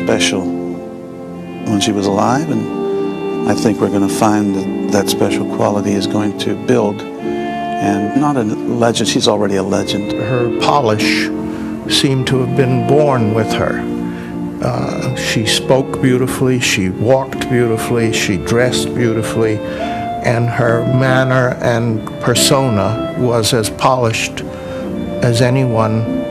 special when she was alive, and I think we're going to find that that special quality is going to build. And not a legend, she's already a legend. Her polish seemed to have been born with her. She spoke beautifully, she walked beautifully, she dressed beautifully, and her manner and persona was as polished as anyone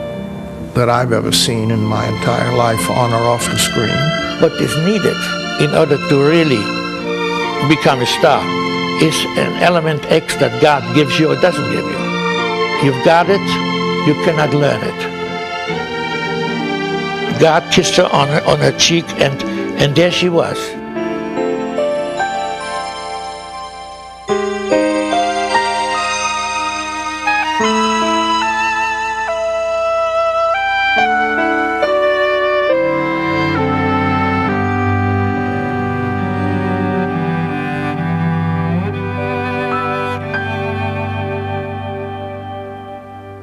that I've ever seen in my entire life, on or off the screen. What is needed in order to really become a star is an element X that God gives you or doesn't give you. You've got it, you cannot learn it. God kissed her on her cheek, and there she was.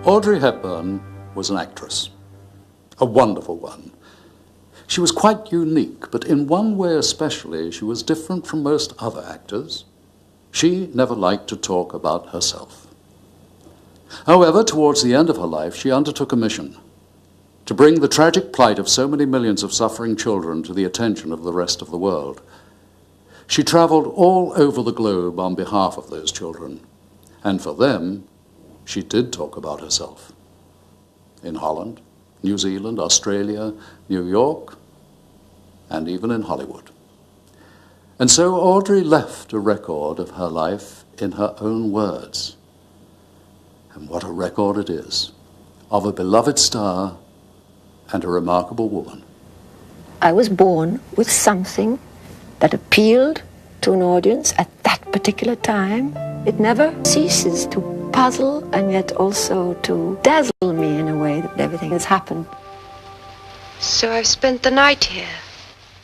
Audrey Hepburn was an actress, a wonderful one. She was quite unique, but in one way especially, she was different from most other actors. She never liked to talk about herself. However, towards the end of her life, she undertook a mission to bring the tragic plight of so many millions of suffering children to the attention of the rest of the world. She traveled all over the globe on behalf of those children, and for them, she did talk about herself. In Holland, New Zealand, Australia, New York, and even in Hollywood. And so Audrey left a record of her life in her own words. And what a record it is, of a beloved star and a remarkable woman. I was born with something that appealed to an audience at that particular time. It never ceases to puzzle and yet also to dazzle me in a way that everything has happened. So I've spent the night here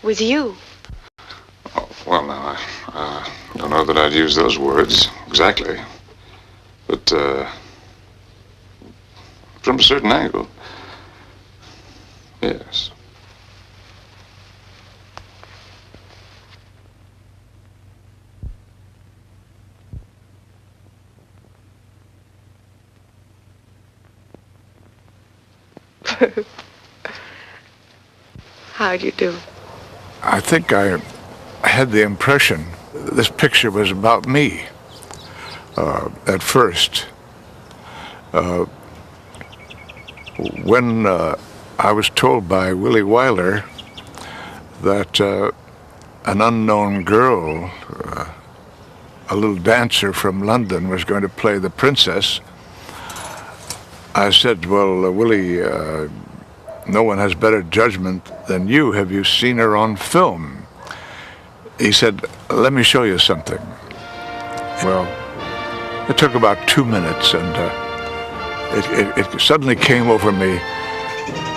with you. Oh, well, now, I don't know that I'd use those words exactly. But, from a certain angle, yes. How'd you do? I think I had the impression this picture was about me at first. When I was told by Willie Wyler that an unknown girl, a little dancer from London, was going to play the princess, I said, well, Willie, no one has better judgment than you. Have you seen her on film? He said, let me show you something. Well, it took about 2 minutes, and it suddenly came over me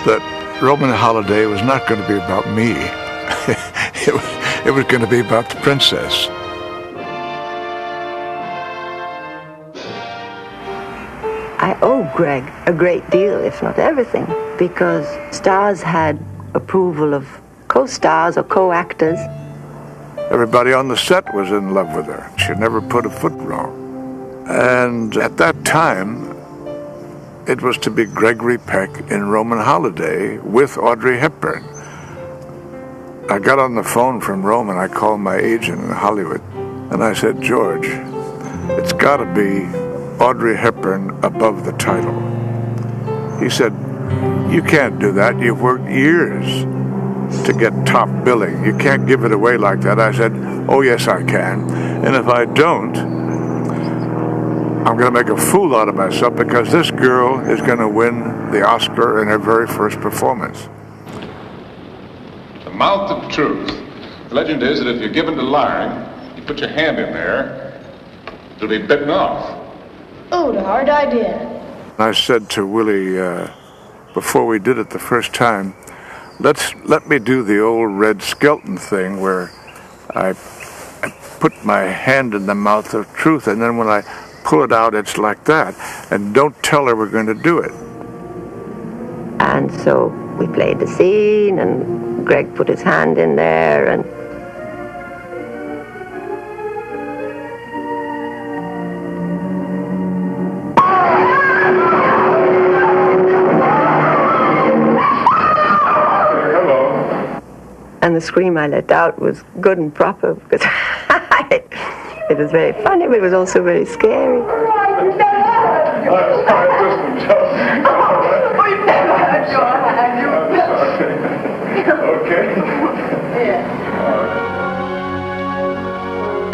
that Roman Holiday was not going to be about me. It was going to be about the princess. I owe Greg a great deal, if not everything, because stars had approval of co-stars or co-actors. Everybody on the set was in love with her. She never put a foot wrong. And at that time, it was to be Gregory Peck in Roman Holiday with Audrey Hepburn. I got on the phone from Rome and I called my agent in Hollywood, and I said, George, it's got to be Audrey Hepburn above the title. He said, you can't do that. You've worked years to get top billing. You can't give it away like that. I said, oh yes I can. And if I don't, I'm going to make a fool out of myself, because this girl is going to win the Oscar in her very first performance. The mouth of truth. The legend is that if you're given to lying, you put your hand in there, it'll be bitten off. Oh, what a hard idea. I said to Willie, before we did it the first time, let me do the old Red Skelton thing where I put my hand in the mouth of truth, and then when I pull it out, it's like that. And don't tell her we're going to do it. And so we played the scene, and Greg put his hand in there, and and the scream I let out was good and proper, because it was very funny, but it was also very scary.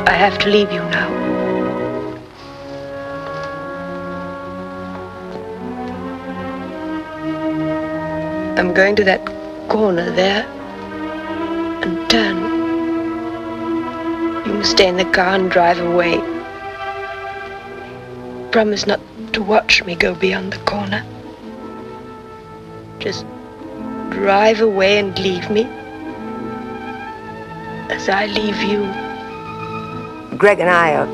I have to leave you now. I'm going to that corner there and turn. You must stay in the car and drive away. Promise not to watch me go beyond the corner. Just drive away and leave me as I leave you. Greg and I are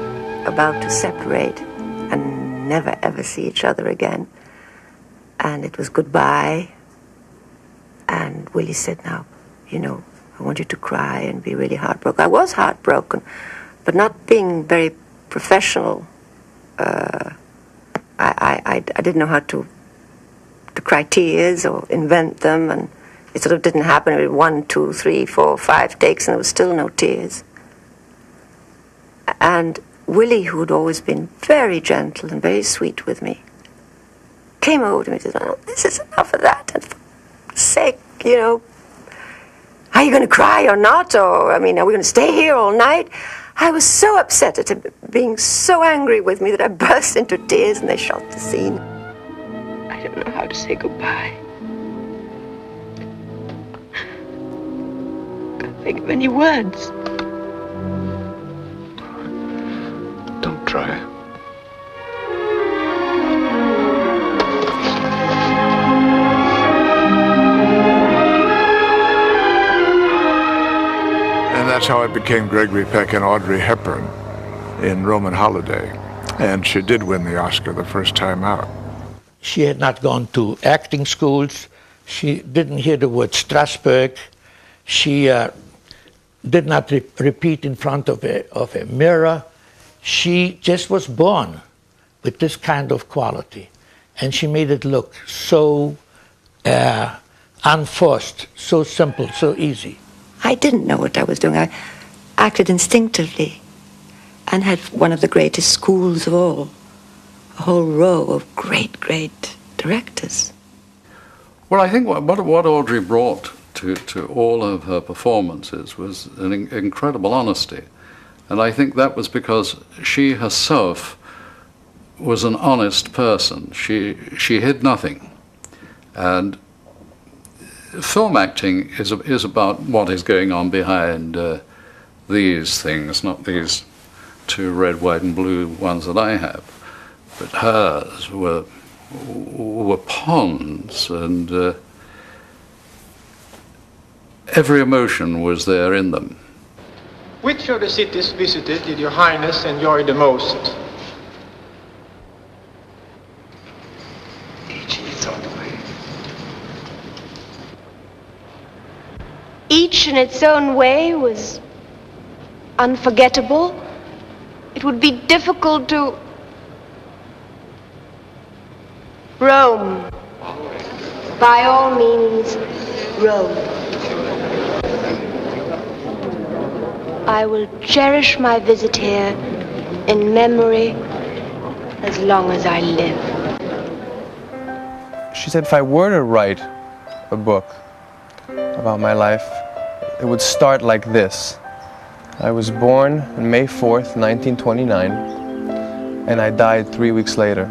about to separate and never ever see each other again. And it was goodbye. And Willie said, now, you know, I want you to cry and be really heartbroken. I was heartbroken, but not being very professional. I didn't know how to cry tears or invent them, and it sort of didn't happen. It was 1, 2, 3, 4, 5 takes, and there was still no tears. And Willie, who had always been very gentle and very sweet with me, came over to me and said, oh, this is enough of that, and for sake, you know, are you going to cry or not? Or, I mean, are we going to stay here all night? I was so upset at him being so angry with me that I burst into tears, and they shot the scene. I don't know how to say goodbye. Can't think of any words. Don't try. And that's how I became Gregory Peck and Audrey Hepburn in Roman Holiday. And she did win the Oscar the first time out. She had not gone to acting schools. She didn't hear the word Strasbourg. She did not repeat in front of a mirror. She just was born with this kind of quality. And she made it look so unforced, so simple, so easy. I didn't know what I was doing. I acted instinctively and had one of the greatest schools of all. A whole row of great, great directors. Well, I think what Audrey brought to all of her performances was an incredible honesty. And I think that was because she herself was an honest person. She hid nothing. And film acting is about what is going on behind these things, not these two red, white, and blue ones that I have. But hers were ponds, and every emotion was there in them. Which of the cities visited did Your Highness enjoy the most? Each in its own way. Each in its own way was unforgettable. It would be difficult to... Rome. By all means, Rome. I will cherish my visit here in memory as long as I live. She said if I were to write a book about my life, it would start like this. I was born on May 4th, 1929, and I died 3 weeks later.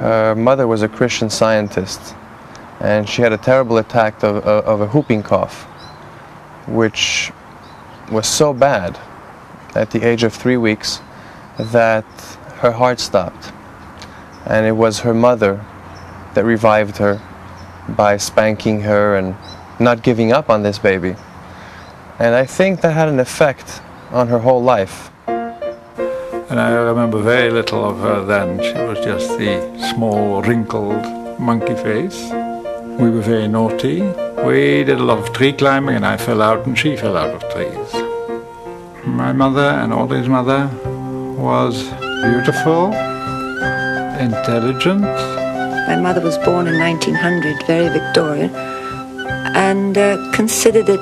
Her mother was a Christian Scientist, and she had a terrible attack of a whooping cough, which was so bad at the age of 3 weeks that her heart stopped. And it was her mother that revived her by spanking her and not giving up on this baby. And I think that had an effect on her whole life. And I remember very little of her then. She was just the small, wrinkled monkey face. We were very naughty. We did a lot of tree climbing, and I fell out and she fell out of trees. My mother and Audrey's mother was beautiful, intelligent. My mother was born in 1900, very Victorian, and considered it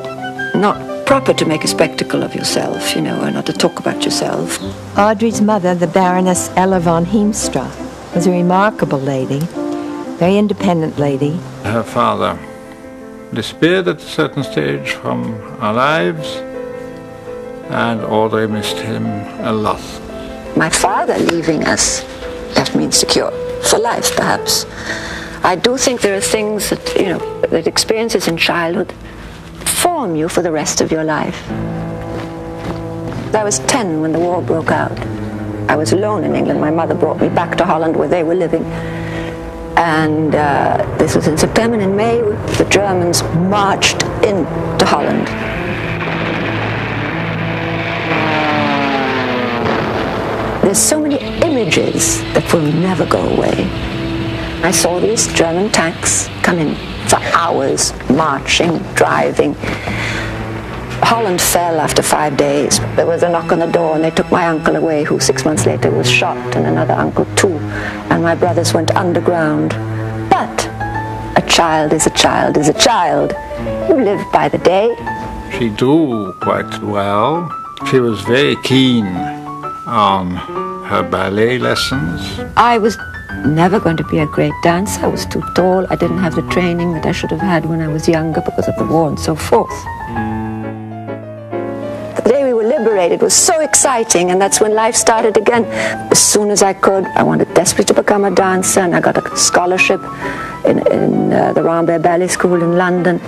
not proper to make a spectacle of yourself, you know, or not to talk about yourself. Audrey's mother, the Baroness Ella von Heemstra, was a remarkable lady, very independent lady. Her father disappeared at a certain stage from our lives, and Audrey missed him a lot. My father leaving us left me insecure, for life perhaps. I do think there are things that, you know, that experiences in childhood form you for the rest of your life. I was 10 when the war broke out. I was alone in England. My mother brought me back to Holland where they were living. And this was in September, and in May the Germans marched into Holland. There's so many images that will never go away. I saw these German tanks come in for hours, marching, driving. Holland fell after 5 days. There was a knock on the door, and they took my uncle away, who 6 months later was shot, and another uncle too. And my brothers went underground. But a child is a child is a child. You live by the day. She drew quite well. She was very keen on her ballet lessons. I was never going to be a great dancer. I was too tall. I didn't have the training that I should have had when I was younger because of the war and so forth. The day we were liberated was so exciting, and that's when life started again. As soon as I could, I wanted desperately to become a dancer, and I got a scholarship in the Rambert Ballet School in London.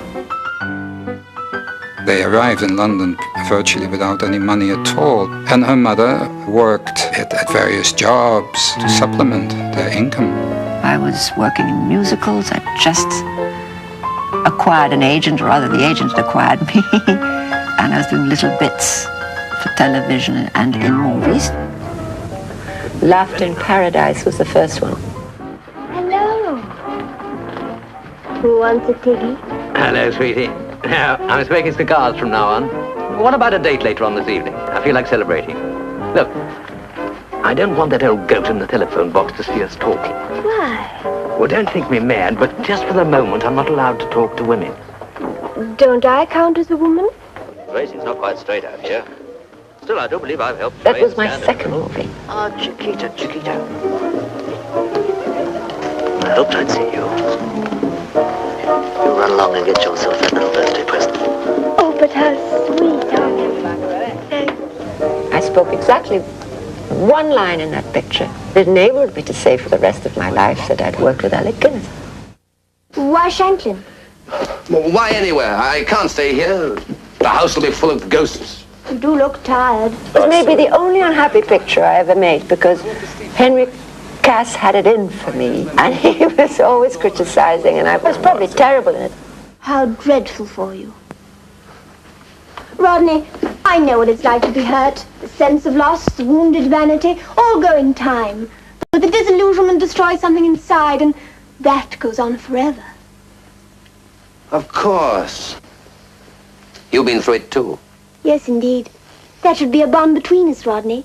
They arrived in London virtually without any money at all, and her mother worked at various jobs to supplement their income. I was working in musicals. I just acquired an agent, or rather the agent acquired me, and I was doing little bits for television and in movies. Laughter in Paradise was the first one. Hello. Who wants a tiggy? Hello, sweetie. I'm smoking cigars from now on. What about a date later on this evening? I feel like celebrating. Look, I don't want that old goat in the telephone box to see us talking. Why? Well, don't think me mad, but just for the moment, I'm not allowed to talk to women. Don't I count as a woman? Racing's not quite straight out here. Still, I do believe I've helped. That was my second movie. Oh, Chiquita, Chiquita. I hoped I'd see you. You run along and get yourself that little birthday present. Oh, but how sweet of you. I spoke exactly one line in that picture. It enabled me to say for the rest of my life that I'd worked with Alec Guinness. Why Shanklin? Well, why anywhere? I can't stay here. The house will be full of ghosts. You do look tired. It was maybe the only unhappy picture I ever made, because Henry Cass had it in for me, and he was always criticizing, and I was probably terrible in it. How dreadful for you. Rodney, I know what it's like to be hurt. The sense of loss, the wounded vanity, all go in time. But the disillusionment destroys something inside, and that goes on forever. Of course. You've been through it too. Yes, indeed. That should be a bond between us, Rodney.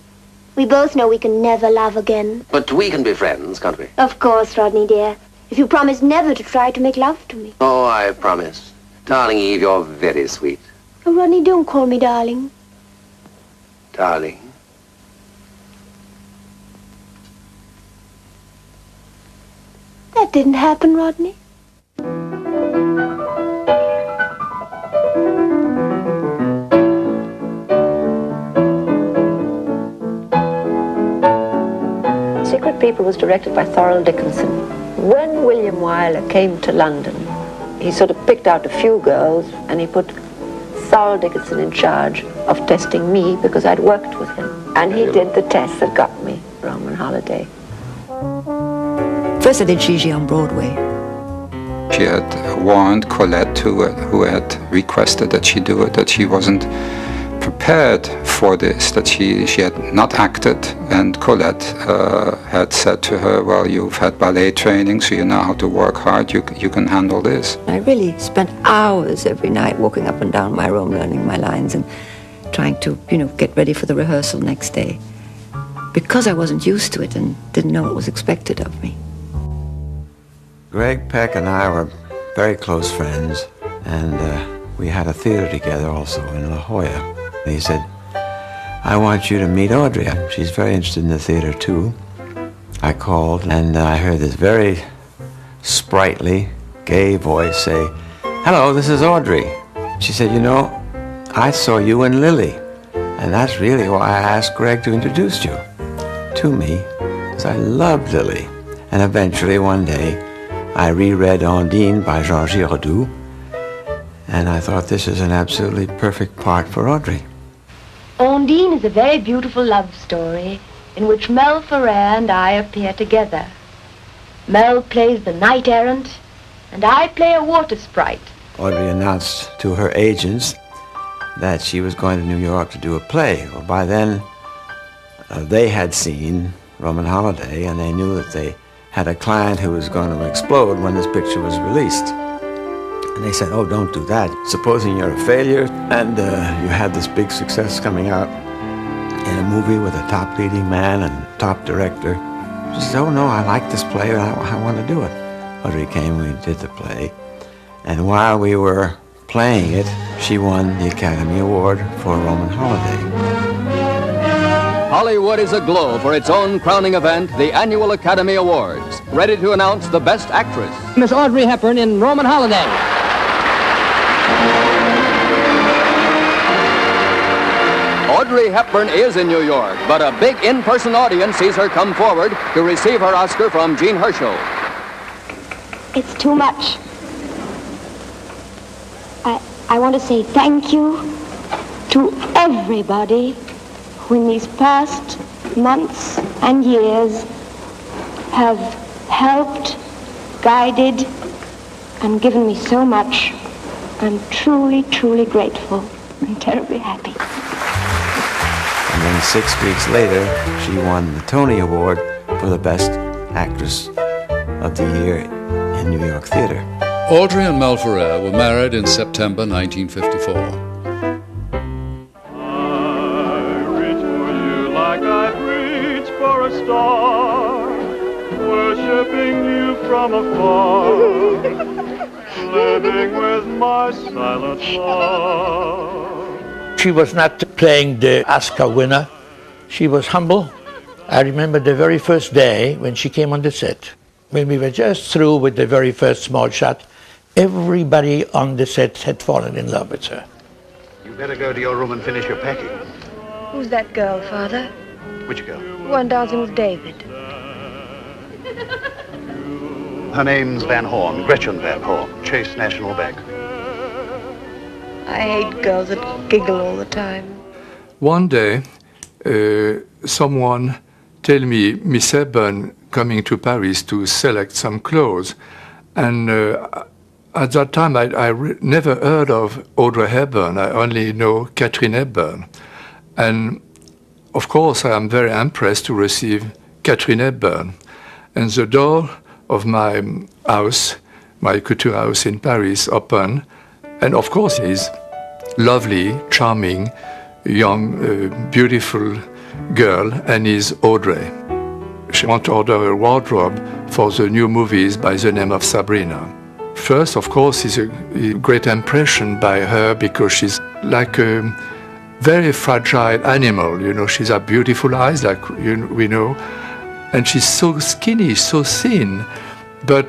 We both know we can never love again. But we can be friends, can't we? Of course, Rodney, dear. If you promise never to try to make love to me. Oh, I promise. Darling Eve, you're very sweet. Oh, Rodney, don't call me darling. Darling. That didn't happen, Rodney. Secret People was directed by Thorold Dickinson. When William Wyler came to London, he sort of picked out a few girls, and he put Thorold Dickinson in charge of testing me because I'd worked with him. And he did the test that got me Roman Holiday. First I did Gigi on Broadway. She had warned Colette, who had requested that she do it, that she wasn't prepared for this, that she had not acted, and Colette had said to her, well, you've had ballet training, so you know how to work hard, you can handle this. I really spent hours every night walking up and down my room learning my lines and trying to, get ready for the rehearsal next day, because I wasn't used to it and didn't know what was expected of me. Greg Peck and I were very close friends, and we had a theater together also in La Jolla. And he said, I want you to meet Audrey. She's very interested in the theater too. I called and I heard this very sprightly, gay voice say, hello, this is Audrey. She said, I saw you in Lily, and that's really why I asked Greg to introduce you to me, because I loved Lily. And eventually one day I reread Ondine by Jean Giraudoux, and I thought this is an absolutely perfect part for Audrey. Ondine is a very beautiful love story in which Mel Ferrer and I appear together. Mel plays the knight errant, and I play a water sprite. Audrey announced to her agents that she was going to New York to do a play. Well, by then, they had seen Roman Holiday, and they knew that they had a client who was going to explode when this picture was released. And they said, oh, don't do that. Supposing you're a failure and you had this big success coming out in a movie with a top leading man and top director. She said, oh, no, I like this play and I want to do it. Audrey came, we did the play. And while we were playing it, she won the Academy Award for Roman Holiday. Hollywood is aglow for its own crowning event, the annual Academy Awards. Ready to announce the Best Actress. Miss Audrey Hepburn in Roman Holiday. Audrey Hepburn is in New York, but a big in-person audience sees her come forward to receive her Oscar from Jean Herschel. It's too much. I want to say thank you to everybody who in these past months and years have helped, guided, and given me so much. I'm truly, truly grateful and terribly happy. And then 6 weeks later, she won the Tony Award for the Best Actress of the Year in New York Theater. Audrey and Mel Ferrer were married in September 1954. Star, worshipping you from afar, living with my silent love. She was not playing the Oscar winner. She was humble. I remember the very first day when she came on the set. When we were just through with the very first small shot, everybody on the set had fallen in love with her. You better go to your room and finish your packing. Who's that girl, Father? Which girl? The one dancing with David. Her name's Van Horn, Gretchen Van Horn, Chase National Bank. I hate girls that giggle all the time. One day, someone tell me Miss Hepburn coming to Paris to select some clothes. And at that time, I never heard of Audrey Hepburn. I only know Katharine Hepburn. And of course, I am very impressed to receive Katharine Hepburn. And the door of my house, my couture house in Paris, opened. And of course, he's lovely, charming, young, beautiful girl, and is Audrey. She wants to order a wardrobe for the new movies by the name of Sabrina. First, of course, is a great impression by her because she's like a very fragile animal, she's got beautiful eyes, like we know, and she's so skinny, so thin. But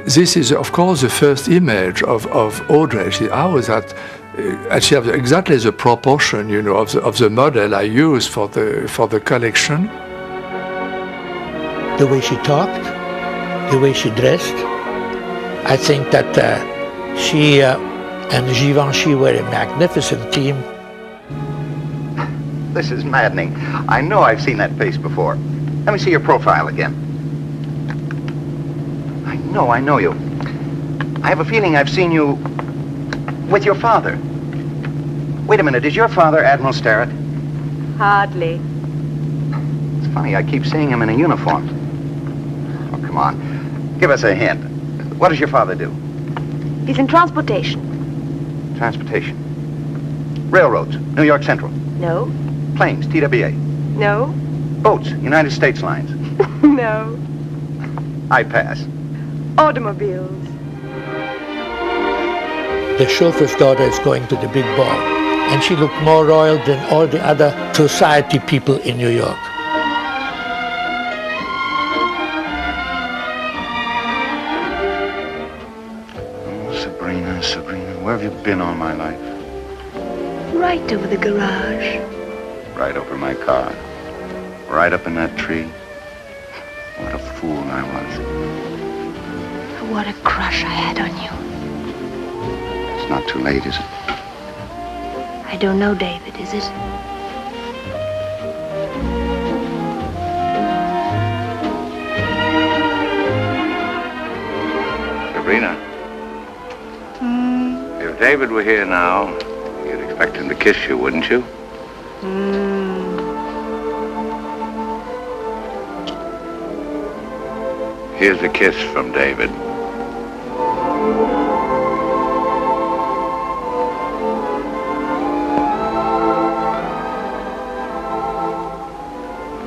this is, of course, the first image of Audrey. And she has exactly the proportion, of the model I use for the collection. The way she talked, the way she dressed, I think that she and Givenchy were a magnificent team. This is maddening. I know I've seen that face before. Let me see your profile again. I know you. I have a feeling I've seen you with your father. Wait a minute, is your father Admiral Starrett? Hardly. It's funny, I keep seeing him in a uniform. Oh, come on. Give us a hint. What does your father do? He's in transportation. Transportation. Railroads, New York Central. No. Planes, TWA. No. Boats, United States Lines. No. I pass. Automobiles. The chauffeur's daughter is going to the big ball, and she looked more royal than all the other society people in New York. Oh, Sabrina, Sabrina, where have you been all my life? Right over the garage. Right over my car. Right up in that tree. What a fool I was. What a crush I had on you. It's not too late, is it? I don't know, David, is it? Sabrina, if David were here now, you'd expect him to kiss you, wouldn't you? Here's a kiss from David.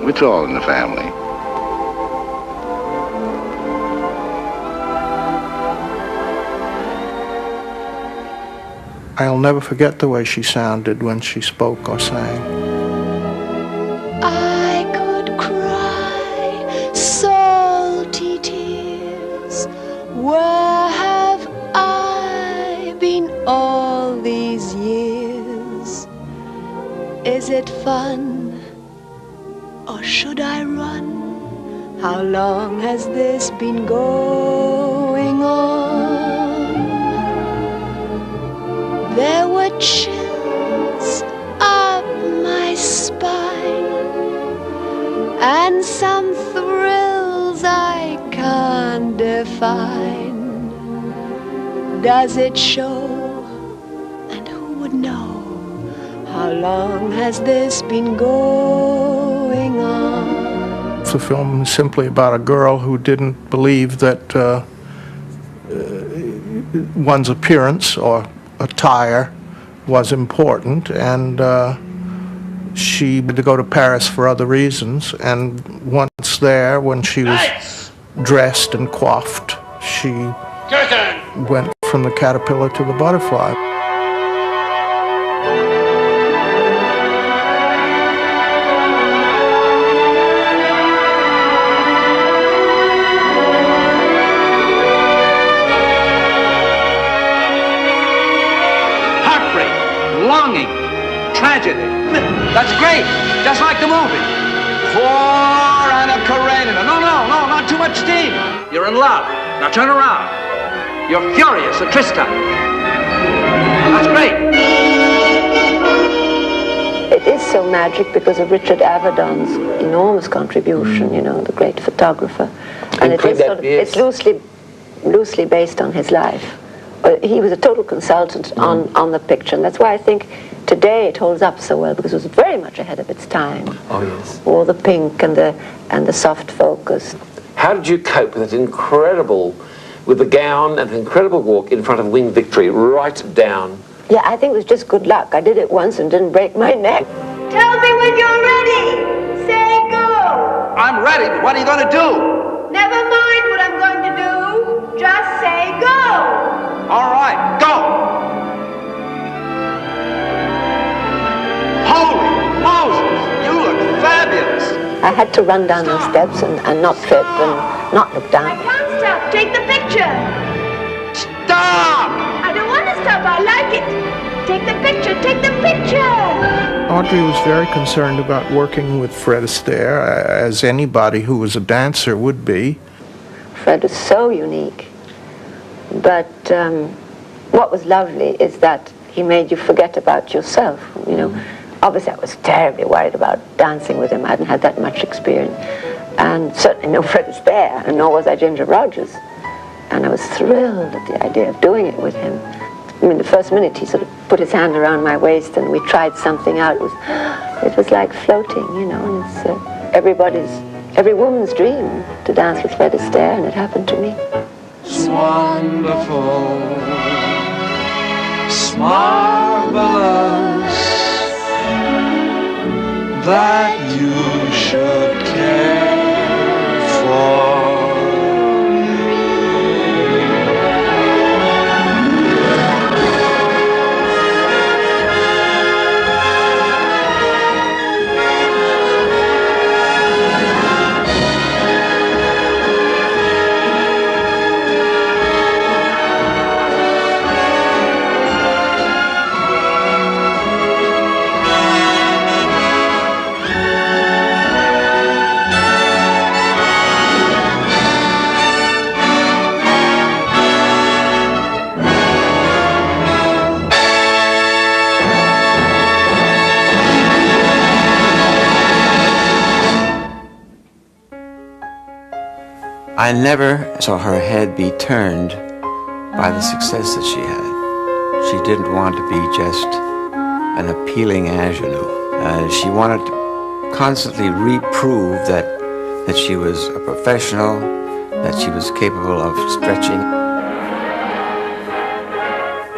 It's all in the family. I'll never forget the way she sounded when she spoke or sang. I could cry salty tears. Where have I been all these years? Is it fun? Or should I run? How long has this been going on? There were chills up my spine and some thrills I can't define. Does it show? And who would know? How long has this been going on? The film is simply about a girl who didn't believe that one's appearance or attire was important, and she had to go to Paris for other reasons. And once there, when she was dressed and coiffed, she went from the caterpillar to the butterfly. Longing, tragedy. That's great, just like the movie. Poor Anna Karenina. No, not too much steam. You're in love. Now turn around. You're furious at Tristan. That's great. It is so magic because of Richard Avedon's enormous contribution, you know, the great photographer. And it is it's loosely based on his life. He was a total consultant on the picture, and that's why I think today it holds up so well, because it was very much ahead of its time. Oh yes. All the pink and the soft focus. How did you cope with with the gown and the incredible walk in front of Winged Victory, right down? Yeah, I think it was just good luck. I did it once and didn't break my neck. Tell me when you're ready. Say go. I'm ready, but what are you going to do? Never mind what I'm going to do. Just say go. All right, go! Holy Moses, you look fabulous! I had to run down those steps and not trip and not look down. I can't stop. Take the picture. Stop! I don't want to stop. I like it. Take the picture. Take the picture. Audrey was very concerned about working with Fred Astaire, as anybody who was a dancer would be. Fred was so unique. But what was lovely is that he made you forget about yourself, you know. Obviously, I was terribly worried about dancing with him. I hadn't had that much experience. And certainly no Fred Astaire, and nor was I Ginger Rogers. And I was thrilled at the idea of doing it with him. I mean, the first minute he sort of put his hand around my waist and we tried something out. It was like floating, you know, and it's every woman's dream to dance with Fred Astaire, and it happened to me. It's wonderful, it's marvelous that you should care for. I never saw her head be turned by the success that she had. She didn't want to be just an appealing ingenue. She wanted to constantly reprove that she was a professional, that she was capable of stretching.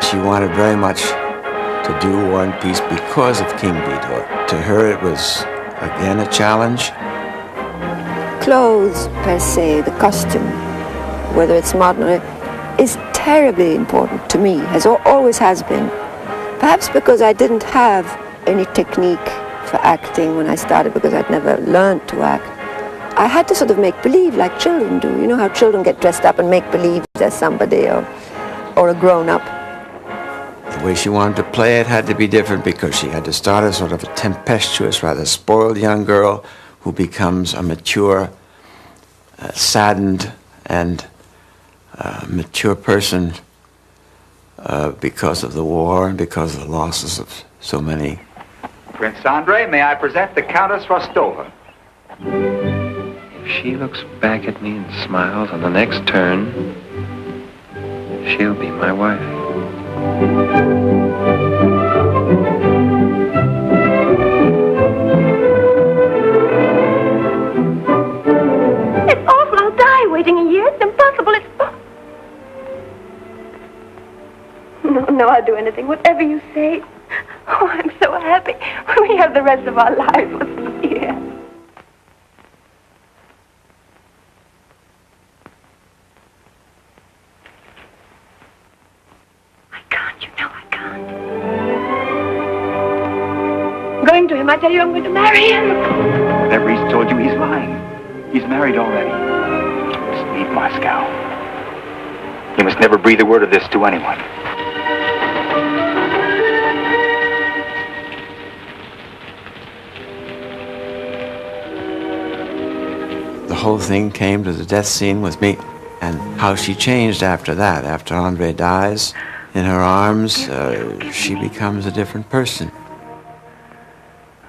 She wanted very much to do War and Peace because of King Vidor. To her it was, again, a challenge. Clothes, per se, the costume, whether it's modern or is terribly important to me, always has been. Perhaps because I didn't have any technique for acting when I started, because I'd never learned to act. I had to sort of make believe like children do. You know how children get dressed up and make believe they're somebody or a grown-up. The way she wanted to play it had to be different because she had to start as sort of a tempestuous, rather spoiled young girl who becomes a mature, saddened and mature person because of the war and because of the losses of so many. Prince Andrei, may I present the Countess Rostova? If she looks back at me and smiles on the next turn, she'll be my wife. It's awful. I'll die waiting a year. It's impossible. No, I'll do anything. Whatever you say. Oh, I'm so happy. We have the rest of our lives with you here. I can't. You know I can't. I'm going to him. I tell you, I'm going to marry him. Whatever he's told you, he's lying. He's married already. Just leave Moscow. You must never breathe a word of this to anyone. The whole thing came to the death scene with me, and how she changed after that. After Andre dies, in her arms, she becomes a different person.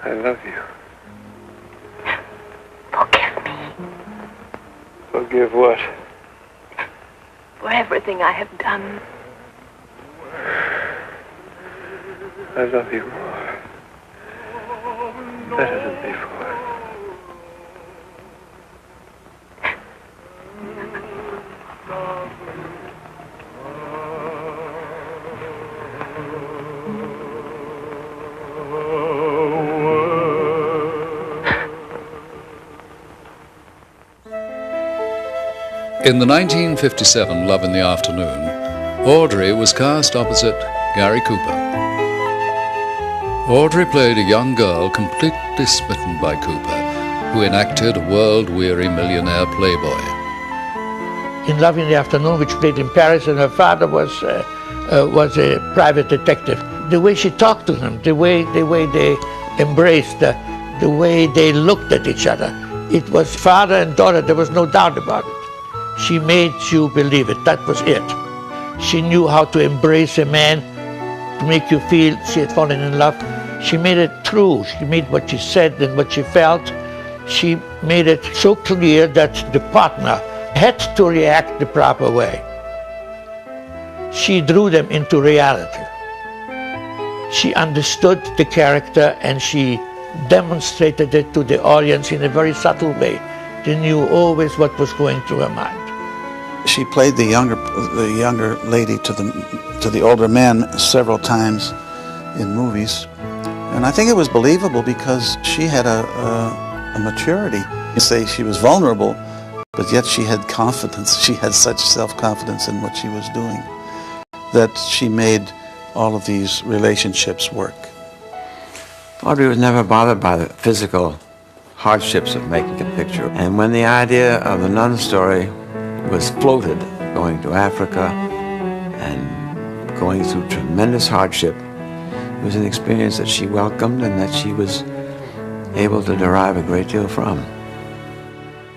I love you. Forgive me Forgive what? for everything I have done. I love you more. Better than before. In the 1957 Love in the Afternoon, Audrey was cast opposite Gary Cooper. Audrey played a young girl completely smitten by Cooper, who enacted a world-weary millionaire playboy. In Love in the Afternoon, which played in Paris, and her father was a private detective. The way she talked to him, the way they embraced, the way they looked at each other, it was father and daughter. There was no doubt about it. She made you believe it. That was it. She knew how to embrace a man, to make you feel she had fallen in love. She made it true. She made what she said and what she felt. She made it so clear that the partner had to react the proper way. she drew them into reality. She understood the character and she demonstrated it to the audience in a very subtle way. They knew always what was going through her mind. She played the younger lady to the older men several times in movies, and I think it was believable because she had a maturity. You say she was vulnerable, but yet she had confidence. She had such self-confidence in what she was doing that she made all of these relationships work. Audrey was never bothered by the physical hardships of making a picture. And when the idea of the nun story was floated, going to Africa and going through tremendous hardship, it was an experience that she welcomed and that she was able to derive a great deal from.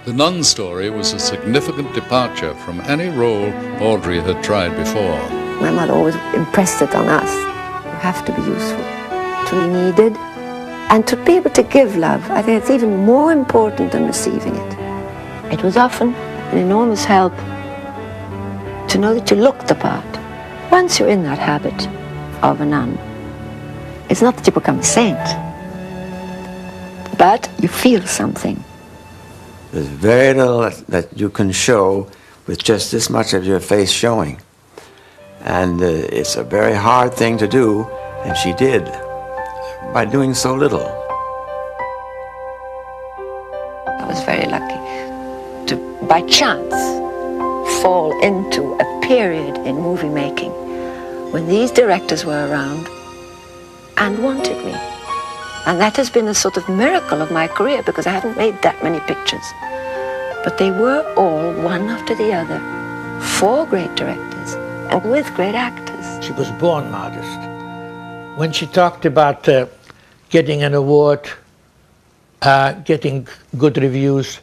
The nun story was a significant departure from any role Audrey had tried before. My mother always impressed it on us. You have to be useful, to be needed, and to be able to give love. I think it's even more important than receiving it. It was often an enormous help to know that you looked the part. Once you're in that habit of a nun, it's not that you become a saint, but you feel something. There's very little that you can show with just this much of your face showing. And it's a very hard thing to do, and she did, by doing so little. I was very lucky to, by chance, fall into a period in movie making when these directors were around and wanted me. And that has been a sort of miracle of my career because I haven't made that many pictures. But they were all, one after the other, 4 great directors and with great actors. She was born modest. When she talked about getting an award, getting good reviews,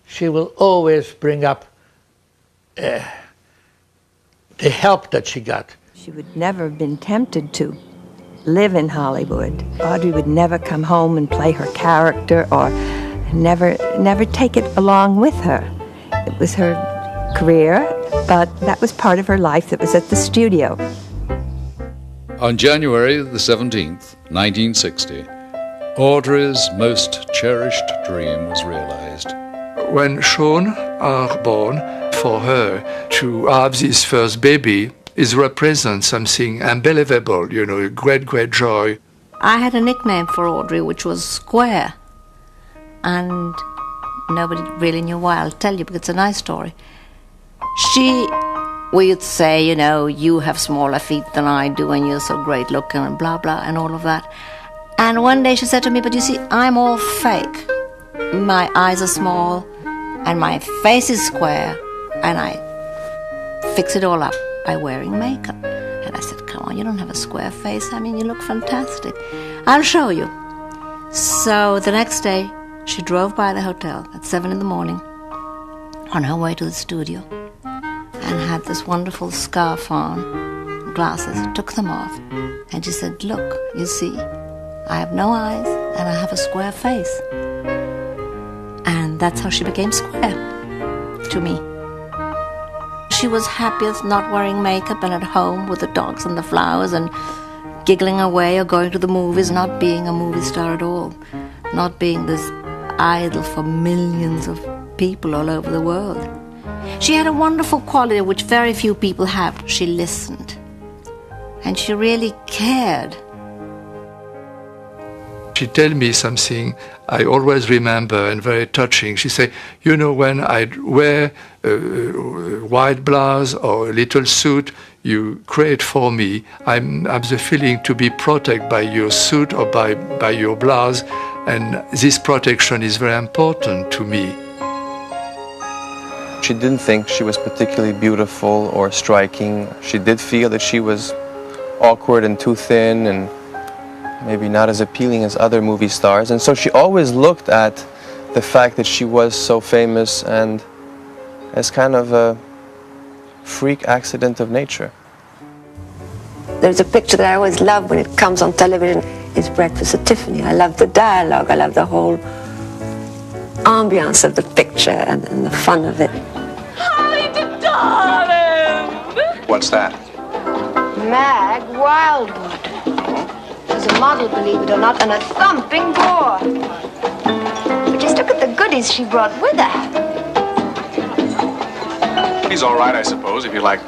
she will always bring up the help that she got. She would never have been tempted to live in Hollywood. Audrey would never come home and play her character or never take it along with her. It was her career, but that was part of her life that was at the studio. On January the 17th, 1960, Audrey's most cherished dream was realized. When children are born, for her to have this first baby is represent something unbelievable, you know, a great, great joy. I had a nickname for Audrey, which was Square. And nobody really knew why. I'll tell you, because it's a nice story. We would say, you know, you have smaller feet than I do, and you're so great looking, and blah, blah, and all of that. And one day she said to me, but you see, I'm all fake. My eyes are small, and my face is square, and I fix it all up by wearing makeup. And I said, come on, you don't have a square face. I mean, you look fantastic. I'll show you. So the next day, she drove by the hotel at 7 in the morning on her way to the studio and had this wonderful scarf on, glasses, took them off, and she said, look, you see, I have no eyes and I have a square face. And that's how she became Square to me. She was happiest not wearing makeup and at home with the dogs and the flowers and giggling away or going to the movies, not being a movie star at all, not being this idol for millions of people all over the world. She had a wonderful quality which very few people have. She listened. And she really cared. She told me something I always remember and very touching. She said, you know, when I wear a white blouse or a little suit you create for me, I have the feeling to be protected by your suit or by your blouse, and this protection is very important to me. She didn't think she was particularly beautiful or striking. She did feel that she was awkward and too thin and maybe not as appealing as other movie stars. And so she always looked at the fact that she was so famous and as kind of a freak accident of nature. There's a picture that I always love when it comes on television. It's Breakfast at Tiffany. I love the dialogue. I love the whole ambiance of the picture and the fun of it. Holly, darling! What's that? Mag Wildwood. She's a model, believe it or not, and a thumping bore. But just look at the goodies she brought with her. He's all right, I suppose, if you like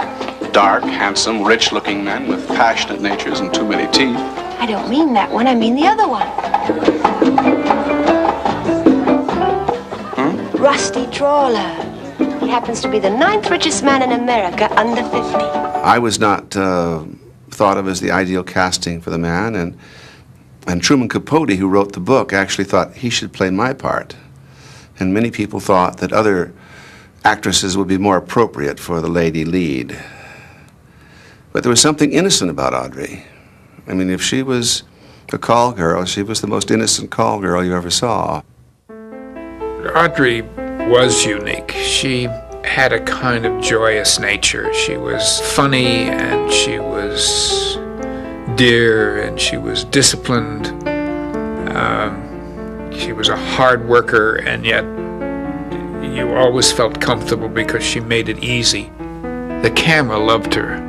dark, handsome, rich-looking men with passionate natures and too many teeth. I don't mean that one, I mean the other one. Rusty Trawler. He happens to be the 9th richest man in America under 50. I was not thought of as the ideal casting for the man, and Truman Capote, who wrote the book, actually thought he should play my part. And many people thought that other actresses would be more appropriate for the lady lead. But there was something innocent about Audrey. I mean, if she was a call girl, she was the most innocent call girl you ever saw. Audrey was unique. She had a kind of joyous nature. She was funny, and she was dear, and she was disciplined. She was a hard worker, and yet you always felt comfortable because she made it easy. The camera loved her.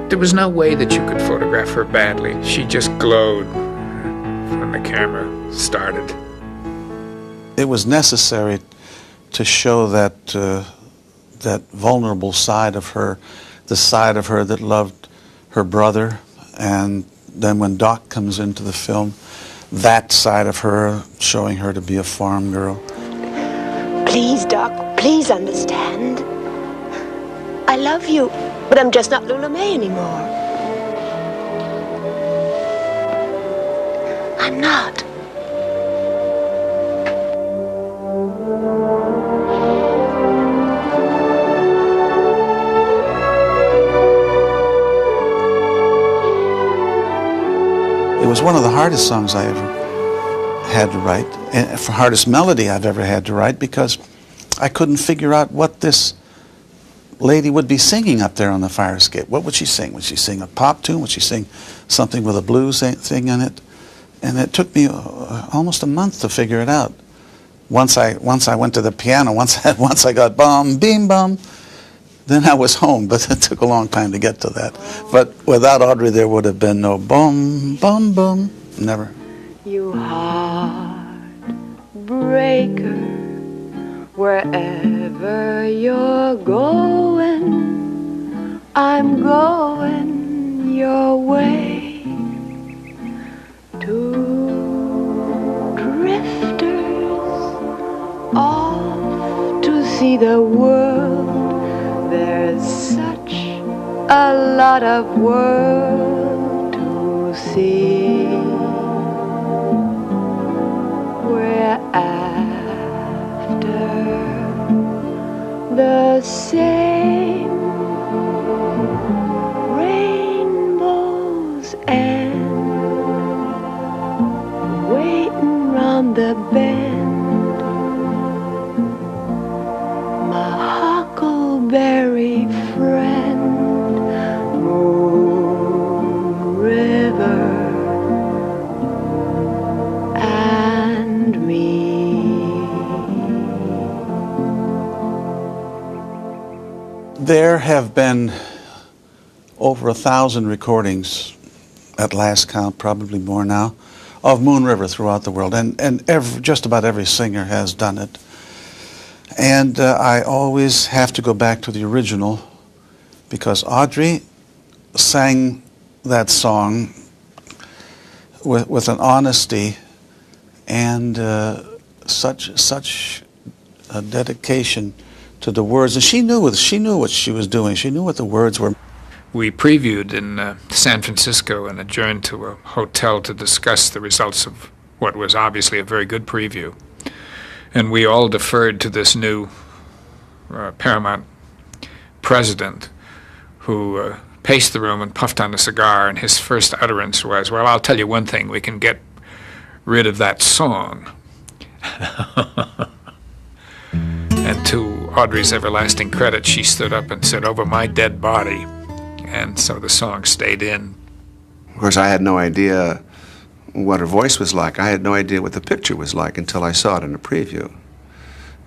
There was no way that you could photograph her badly. She just glowed when the camera started. It was necessary to show that that vulnerable side of her, the side of her that loved her brother, and then when Doc comes into the film, that side of her, showing her to be a farm girl. Please, Doc, please understand. I love you, but I'm just not Lula May anymore. I'm not. It was one of the hardest songs I ever had to write, and the hardest melody I've ever had to write, because I couldn't figure out what this lady would be singing up there on the fire escape. What would she sing? Would she sing a pop tune? Would she sing something with a blues thing in it? And it took me almost a month to figure it out. Once I went to the piano, once I got bum, beam, bum, then I was home, but it took a long time to get to that. But without Audrey, there would have been no bum, bum, bum, never. You heartbreaker, wherever you're going, I'm going your way. Two drifters off to see the world. There's such a lot of world to see. We're after the same rainbow's end, waiting round the bend. My huckleberry friend, Moon River, and me. There have been over 1,000 recordings at last count, probably more now, of Moon River throughout the world, and just about every singer has done it. And I always have to go back to the original, because Audrey sang that song with an honesty and such a dedication to the words. And she knew what she was doing. She knew what the words were. We previewed in San Francisco and adjourned to a hotel to discuss the results of what was obviously a very good preview. And we all deferred to this new Paramount president, who paced the room and puffed on a cigar, and his first utterance was, "Well, I'll tell you one thing, we can get rid of that song." And to Audrey's everlasting credit, she stood up and said, "Over my dead body." And so the song stayed in. Of course, I had no idea what her voice was like. I had no idea what the picture was like until I saw it in a preview,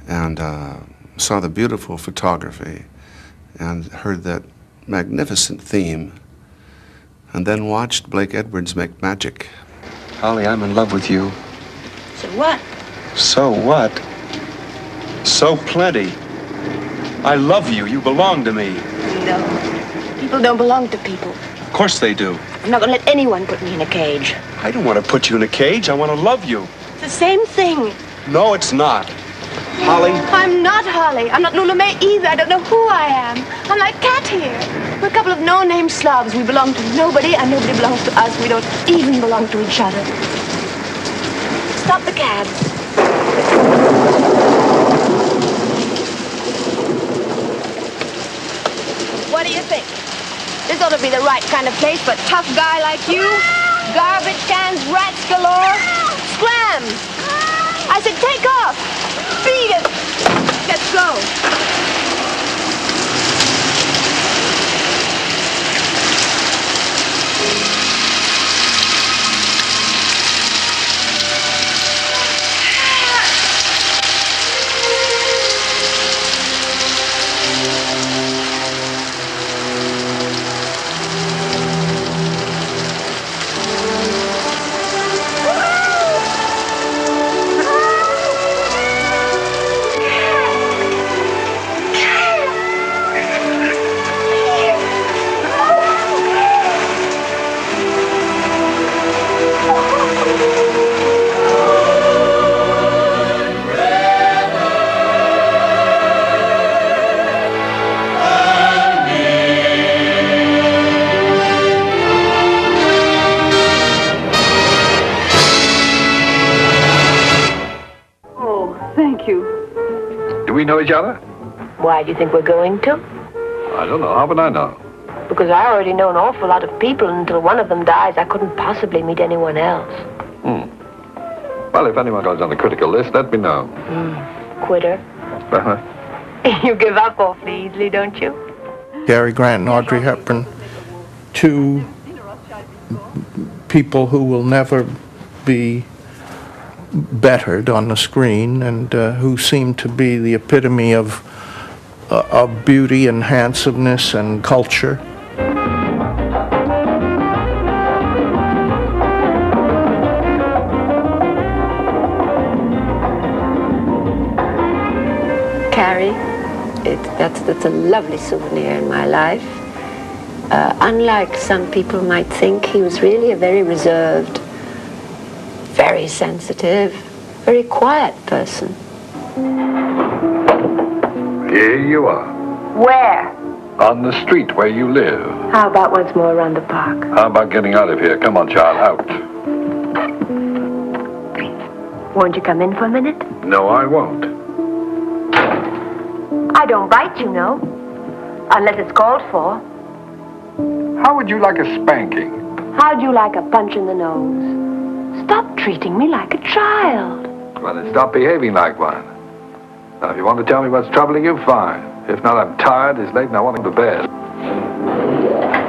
and saw the beautiful photography and heard that magnificent theme and then watched Blake Edwards make magic. Holly, I'm in love with you. So what? So what? So plenty. I love you. You belong to me. No. People don't belong to people. Of course they do. I'm not going to let anyone put me in a cage. I don't want to put you in a cage. I want to love you. It's the same thing. No, it's not. Holly? I'm not Holly. I'm not Lula May either. I don't know who I am. I'm like Cat here. We're a couple of no-name slobs. We belong to nobody, and nobody belongs to us. We don't even belong to each other. Stop the cab. What do you think? This ought to be the right kind of place for a tough guy like you. Garbage cans, rats galore. Scram! I said take off. Beat it. Let's go. We know each other? Why do you think we're going to? I don't know. How would I know? Because I already know an awful lot of people, and until one of them dies, I couldn't possibly meet anyone else. Well, if anyone goes on the critical list, let me know. Quitter. You give up awfully easily, don't you? Cary Grant and Audrey Hepburn, two people who will never be bettered on the screen, and who seem to be the epitome of beauty and handsomeness and culture. Cary, that's a lovely souvenir in my life. Unlike some people might think, he was really a very reserved, very sensitive, very quiet person. Here you are. Where? On the street where you live. How about once more around the park? How about getting out of here? Come on, child, out. Won't you come in for a minute? No, I won't. I don't bite, you know. Unless it's called for. How would you like a spanking? How'd you like a punch in the nose? Stop treating me like a child. Well, then stop behaving like one. Now, if you want to tell me what's troubling you, fine. If not, I'm tired, it's late, and I want to go to bed.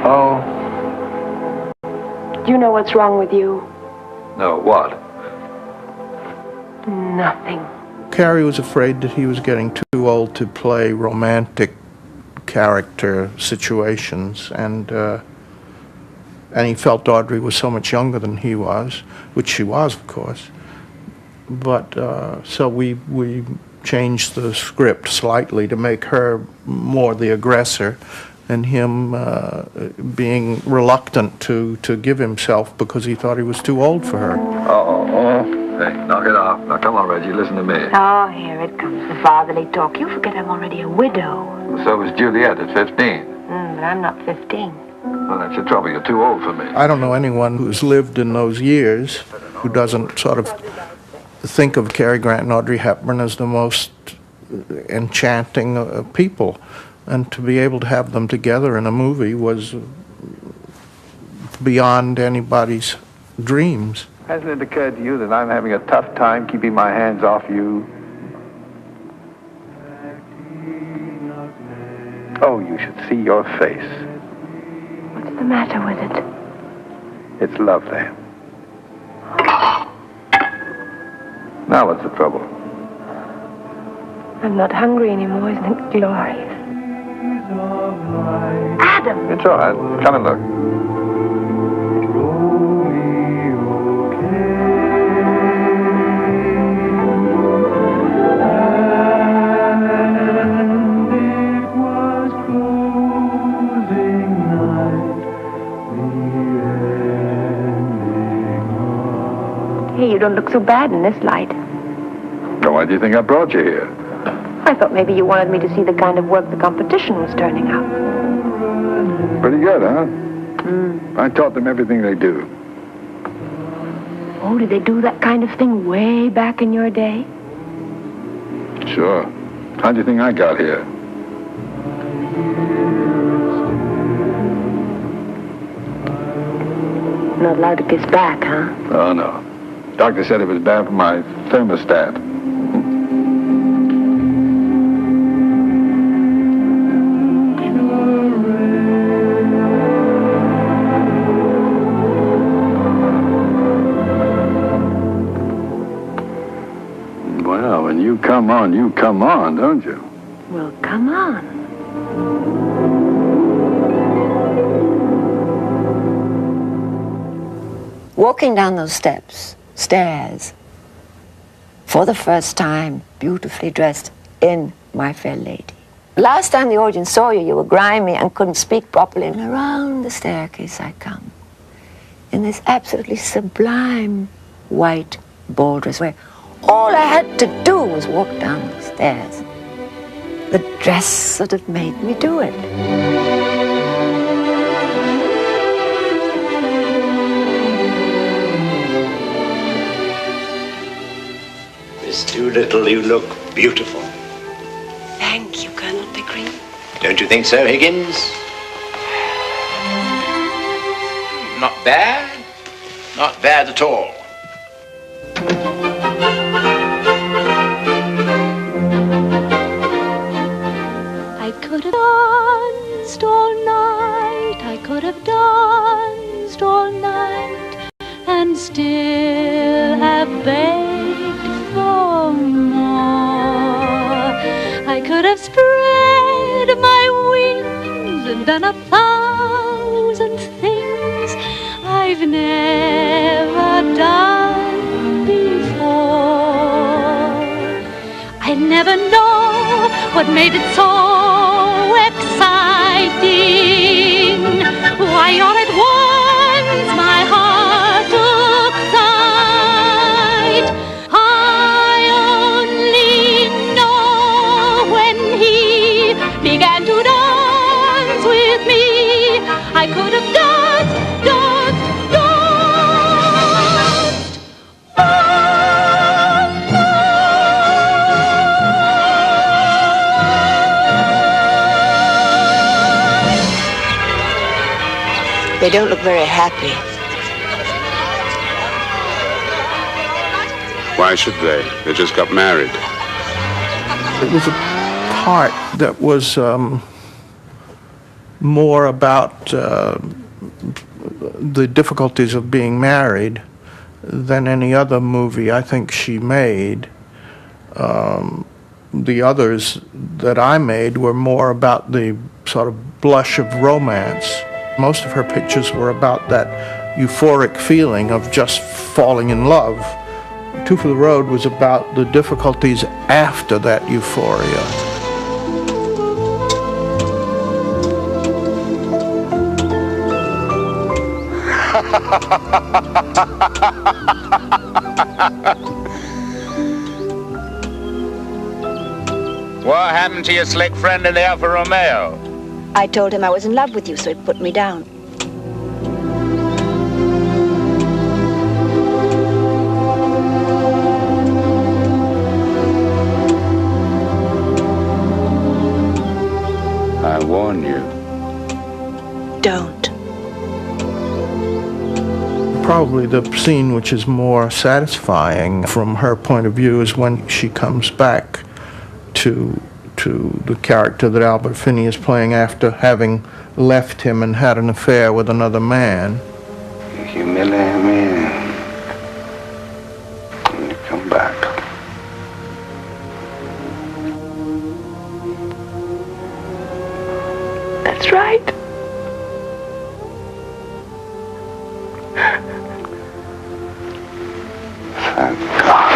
Oh? Do you know what's wrong with you? No, what? Nothing. Cary was afraid that he was getting too old to play romantic character situations, and he felt Audrey was so much younger than he was, which she was, of course. But so we changed the script slightly to make her more the aggressor, and him being reluctant to give himself because he thought he was too old for her. Hey, knock it off. Now, come on, Reggie, listen to me. Oh, here it comes, the fatherly talk. You forget I'm already a widow. So was Juliet at 15. But I'm not 15. Well, that's the trouble. You're too old for me. I don't know anyone who's lived in those years who doesn't sort of think of Cary Grant and Audrey Hepburn as the most enchanting people. And to be able to have them together in a movie was beyond anybody's dreams. Hasn't it occurred to you that I'm having a tough time keeping my hands off you? Oh, you should see your face. What's the matter with it? It's lovely. Now what's the trouble? I'm not hungry anymore. Isn't it glorious? Adam! It's all right. Come and look. you don't look so bad in this light. So why do you think I brought you here? I thought maybe you wanted me to see the kind of work the competition was turning out. Pretty good, huh? I taught them everything they do. Oh, did they do that kind of thing way back in your day? Sure. How do you think I got here? Not allowed to kiss back, huh? Oh, no. Doctor said it was bad for my thermostat. Well, when you come on, don't you? Well, come on. Walking down those stairs, for the first time, beautifully dressed in My Fair Lady. Last time the audience saw you, you were grimy and couldn't speak properly. And around the staircase I come, in this absolutely sublime white ball dress, where all I had to do was walk down the stairs. The dress sort of made me do it. Miss Doolittle, you look beautiful. Thank you, Colonel Pickering. Don't you think so, Higgins? Not bad. Not bad at all. I could have danced all night, I could have danced all night, and still have begged for more. I could have spread my wings and done 1,000 things I've never done before. I never know what made it so exciting. Why all at once my heart took flight. I only know when he began to dance with me, I could have danced. They don't look very happy. Why should they? They just got married. It was a part that was more about the difficulties of being married than any other movie I think she made. The others that I made were more about the sort of blush of romance. Most of her pictures were about that euphoric feeling of just falling in love. Two for the Road was about the difficulties after that euphoria. What happened to your slick friend in the Alfa Romeo? I told him I was in love with you, so he put me down. I warn you. Don't. Probably the scene which is more satisfying from her point of view is when she comes back to the character that Albert Finney is playing after having left him and had an affair with another man. You humiliate me and you come back. That's right. Thank God.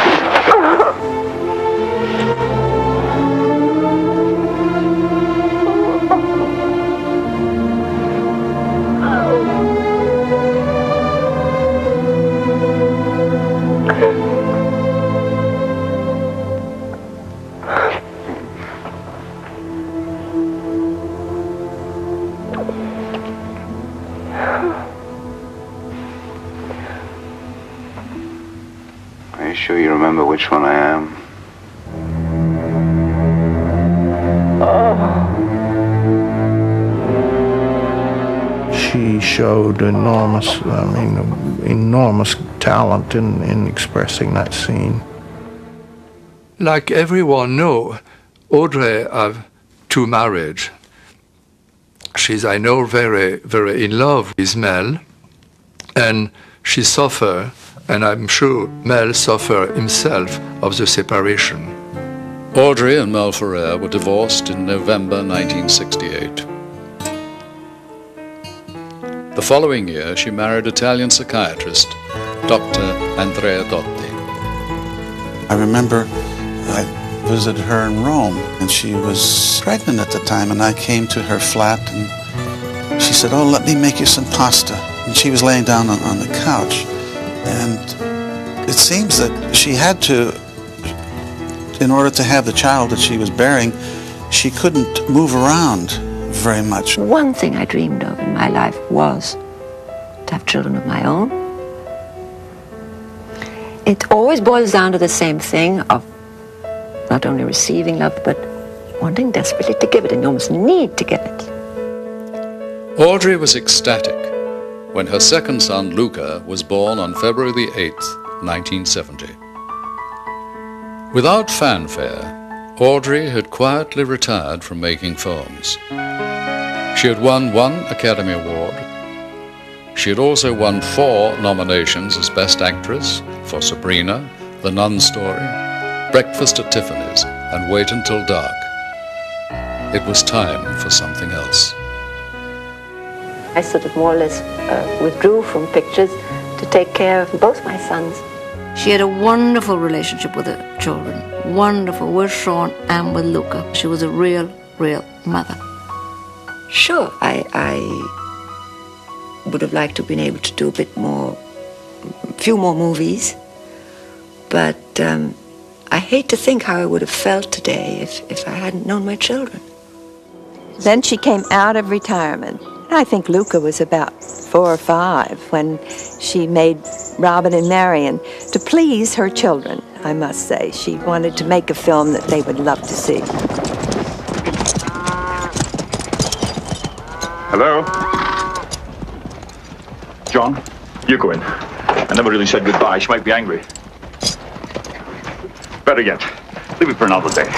remember which one I am. She showed enormous talent in expressing that scene. Like everyone know, Audrey have two marriages. She's, I know, very, very in love with Mel, and she suffer, and I'm sure Mel suffer himself of the separation. Audrey and Mel Ferrer were divorced in November 1968. The following year, she married Italian psychiatrist, Dr. Andrea Dotti. I remember I visited her in Rome, and she was pregnant at the time, and I came to her flat, and she said, "Oh, let me make you some pasta." And she was laying down on the couch, and it seems that she had to, in order to have the child that she was bearing, she couldn't move around very much. One thing I dreamed of in my life was to have children of my own. It always boils down to the same thing of not only receiving love, but wanting desperately to give it, and you almost need to give it. Audrey was ecstatic when her second son, Luca, was born on February the 8th, 1970. Without fanfare, Audrey had quietly retired from making films. She had won 1 Academy Award. She had also won 4 nominations as Best Actress for Sabrina, The Nun Story, Breakfast at Tiffany's, and Wait Until Dark. It was time for something else. I sort of more or less withdrew from pictures to take care of both my sons. She had a wonderful relationship with her children. Wonderful, with Sean and with Luca. She was a real mother. Sure, I would have liked to have been able to do a few more movies, but I hate to think how I would have felt today if I hadn't known my children. Then she came out of retirement. I think Luca was about 4 or 5 when she made Robin and Marion to please her children, I must say. She wanted to make a film that they would love to see. Hello? John, you go in. I never really said goodbye. She might be angry. Better yet, leave it for another day.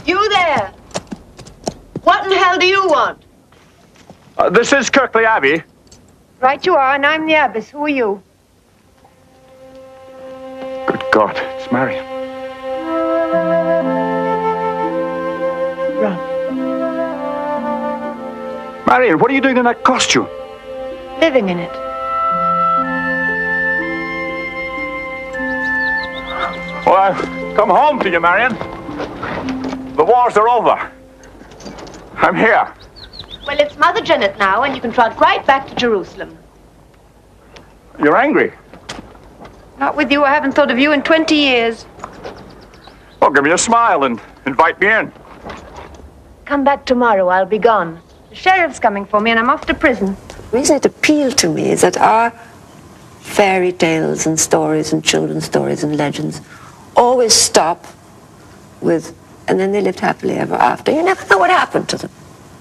You there! What in the hell do you want? This is Kirkley Abbey. Right you are, and I'm the abbess. Who are you? Good God, it's Marion. Run. Marion, what are you doing in that costume? Living in it. Well, I've come home to you, Marion. The wars are over. I'm here. Well, it's Mother Janet now, and you can trot right back to Jerusalem. You're angry. Not with you. I haven't thought of you in 20 years. Well, give me a smile and invite me in. Come back tomorrow. I'll be gone. The sheriff's coming for me, and I'm off to prison. The reason it appealed to me is that our fairy tales and stories and children's stories and legends always stop with, and then they lived happily ever after. You never know what happened to them.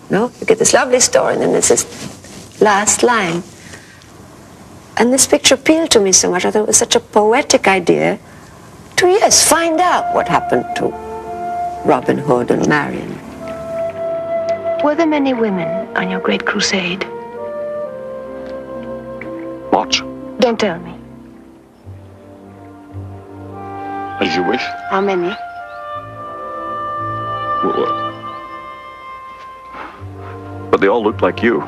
No, you get this lovely story, and then there's this last line. And this picture appealed to me so much. I thought it was such a poetic idea to, yes, find out what happened to Robin Hood and Marion. Were there many women on your great crusade? Lots. Don't tell me. As you wish. How many? Well, but they all looked like you.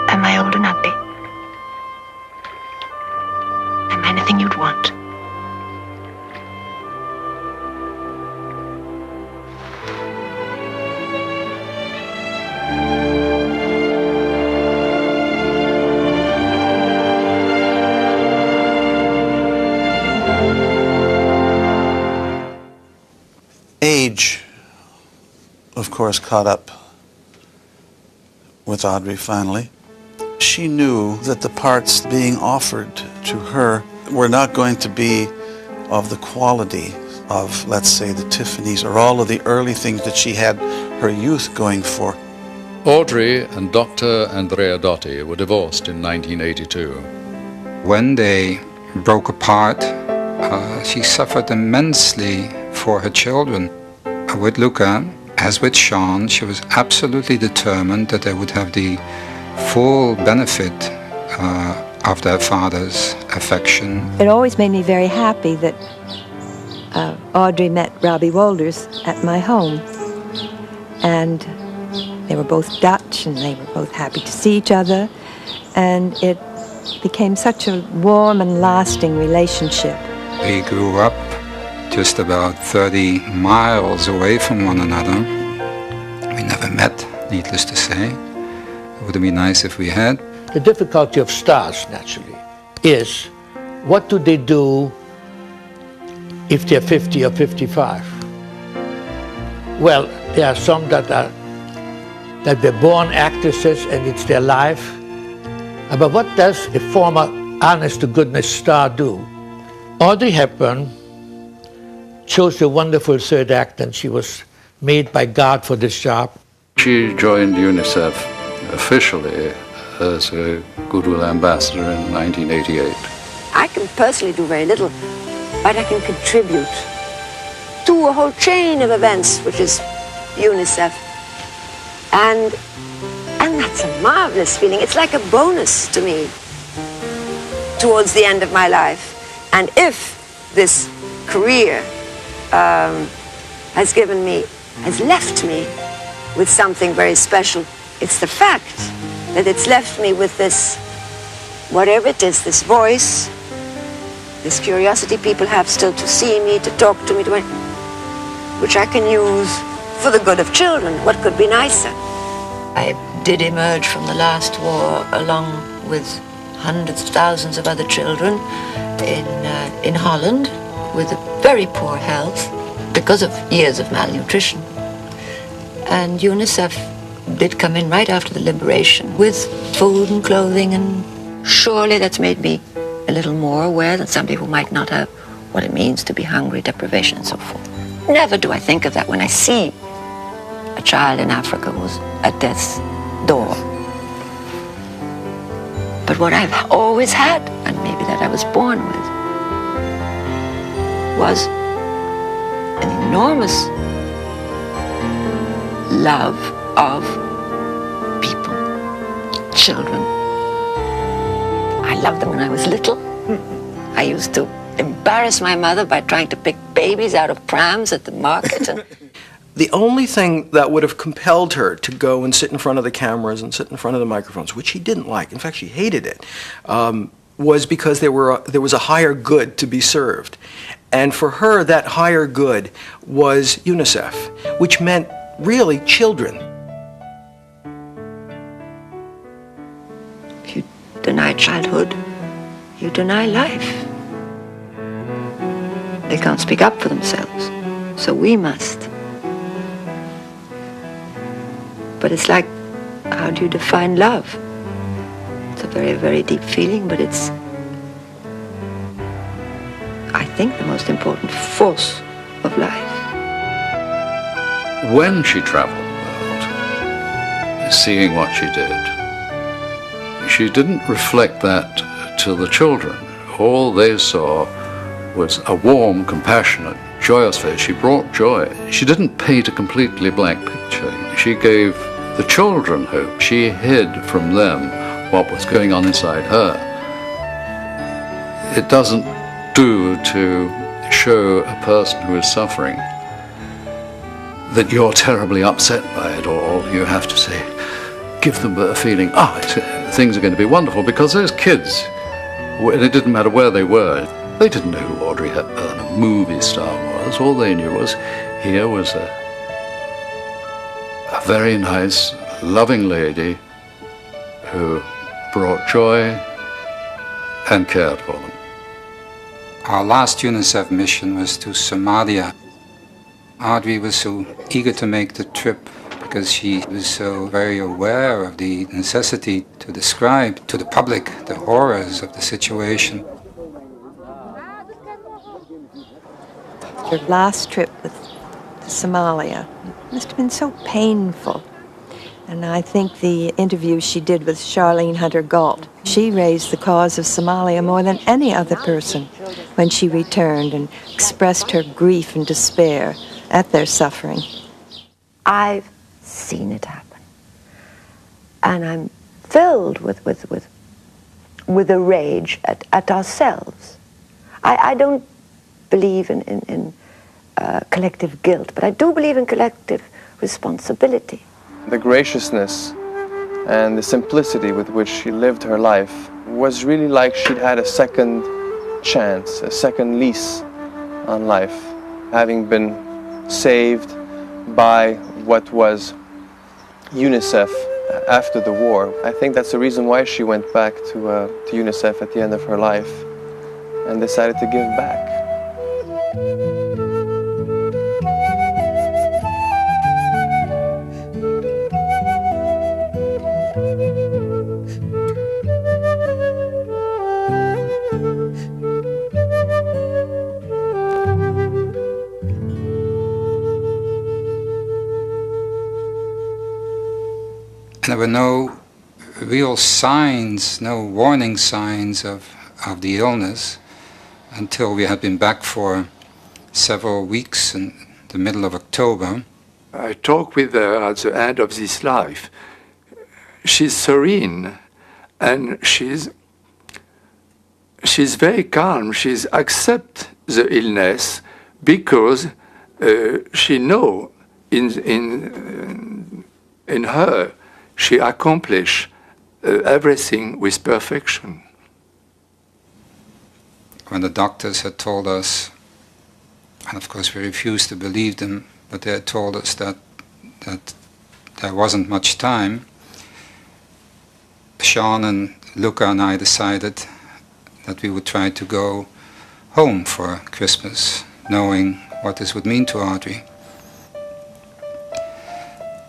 Am I old and ugly? Am I anything you'd want? Age of course, caught up with Audrey finally. She knew that the parts being offered to her were not going to be of the quality of, let's say, the Tiffanys or all of the early things that she had her youth going for. Audrey and Dr. Andrea Dotti were divorced in 1982. When they broke apart, she suffered immensely for her children. With Luca, as with Sean, she was absolutely determined that they would have the full benefit of their father's affection. It always made me very happy that Audrey met Robbie Wolders at my home. And they were both Dutch, and they were both happy to see each other. And it became such a warm and lasting relationship. We grew up just about 30 miles away from one another. We never met, needless to say. It would have been nice if we had. The difficulty of stars, naturally, is what do they do if they're 50 or 55? Well, there are some that they're born actresses and it's their life. But what does a former honest-to-goodness star do? Audrey Hepburn chose a wonderful third act, and she was made by God for this job. She joined UNICEF officially as a Goodwill Ambassador in 1988. I can personally do very little, but I can contribute to a whole chain of events, which is UNICEF. And that's a marvelous feeling. It's like a bonus to me towards the end of my life. And if this career has left me with something very special, it's the fact that it's left me with this, whatever it is, this voice, this curiosity people have still to see me, to talk to me, which I can use for the good of children. What could be nicer? I did emerge from the last war along with hundreds of thousands of other children in Holland with a very poor health because of years of malnutrition. And UNICEF did come in right after the liberation with food and clothing, and surely that's made me a little more aware than somebody who might not have what it means to be hungry, deprivation, and so forth. Never do I think of that when I see a child in Africa who's at death's door. But what I've always had, and maybe that I was born with, was an enormous love of people, children. I loved them when I was little. I used to embarrass my mother by trying to pick babies out of prams at the market. And the only thing that would have compelled her to go and sit in front of the cameras and sit in front of the microphones, which she didn't like, in fact she hated it, was because there was a higher good to be served. And for her, that higher good was UNICEF, which meant really children. If you deny childhood, you deny life. They can't speak up for themselves, so we must. But it's like, how do you define love? It's a very, very deep feeling, but it's, I think, the most important force of life. When she traveled the world, seeing what she didn't reflect that to the children. All they saw was a warm, compassionate, joyous face. She brought joy. She didn't paint a completely blank picture. She gave the children hope. She hid from them what was going on inside her. It doesn't do to show a person who is suffering that you're terribly upset by it, or you have to say, give them a feeling, things are going to be wonderful, because those kids, it didn't matter where they were, they didn't know who Audrey Hepburn, a movie star, was. All they knew was here was a very nice, loving lady who brought joy and cared for them. Our last UNICEF mission was to Somalia. Audrey was so eager to make the trip because she was so very aware of the necessity to describe to the public the horrors of the situation. Your last trip with Somalia must have been so painful. And I think the interview she did with Charlene Hunter Galt, she raised the cause of Somalia more than any other person when she returned and expressed her grief and despair at their suffering. I've seen it happen. And I'm filled with a rage at ourselves. I don't believe in collective guilt, but I do believe in collective responsibility. The graciousness and the simplicity with which she lived her life was really like she'd had a second chance, a second lease on life, having been saved by what was UNICEF after the war. I think that's the reason why she went back to UNICEF at the end of her life and decided to give back. There were no real signs, no warning signs of the illness until we had been back for several weeks in the middle of October. I talked with her at the end of this life. She's serene and she's very calm. She's accept the illness because she know in her she accomplished everything with perfection. When the doctors had told us, and of course we refused to believe them, but they had told us that there wasn't much time, Sean and Luca and I decided that we would try to go home for Christmas, knowing what this would mean to Audrey.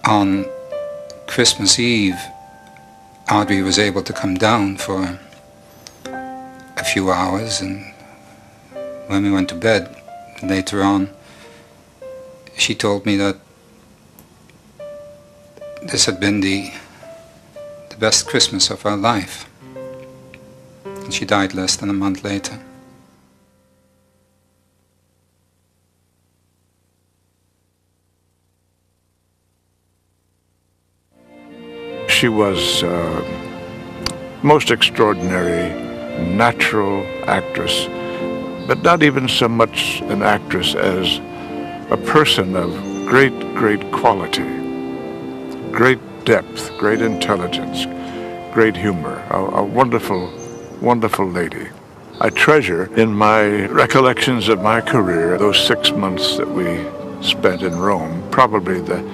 On Christmas Eve, Audrey was able to come down for a few hours, and when we went to bed later on, she told me that this had been the best Christmas of her life. And she died less than a month later. She was a most extraordinary, natural actress, but not even so much an actress as a person of great, great quality, great depth, great intelligence, great humor, a wonderful, wonderful lady. I treasure in my recollections of my career those 6 months that we spent in Rome, probably the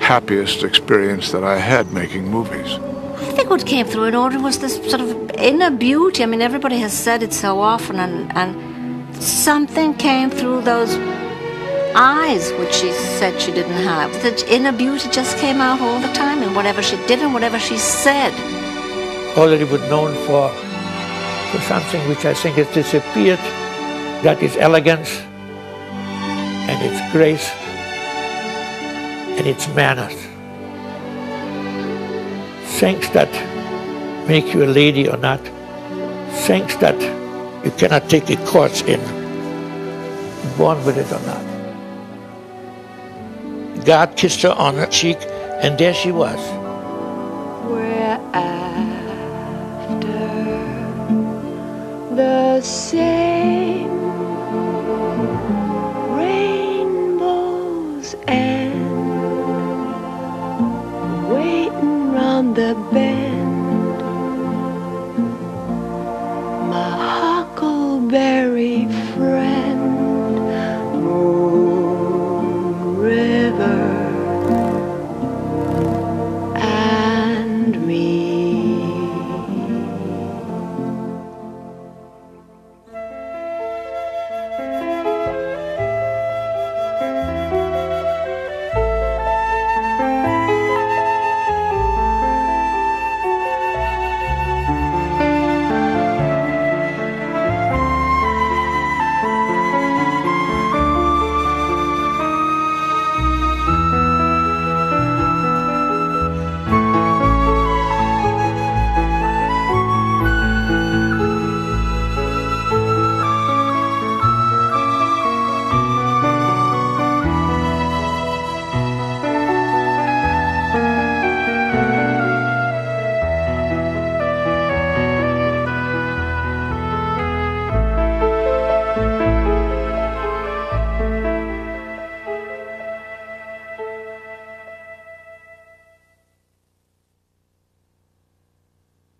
happiest experience that I had making movies. I think what came through in Audrey was this sort of inner beauty. I mean, everybody has said it so often, and something came through those eyes, which she said she didn't have. The inner beauty just came out all the time in whatever she did and whatever she said. Audrey was known for something which I think has disappeared, that is elegance and its grace and its manners. Things that make you a lady or not, things that you cannot take a course in, born with it or not. God kissed her on her cheek, and there she was. We're after the same rainbows and waiting round the bend, my huckleberry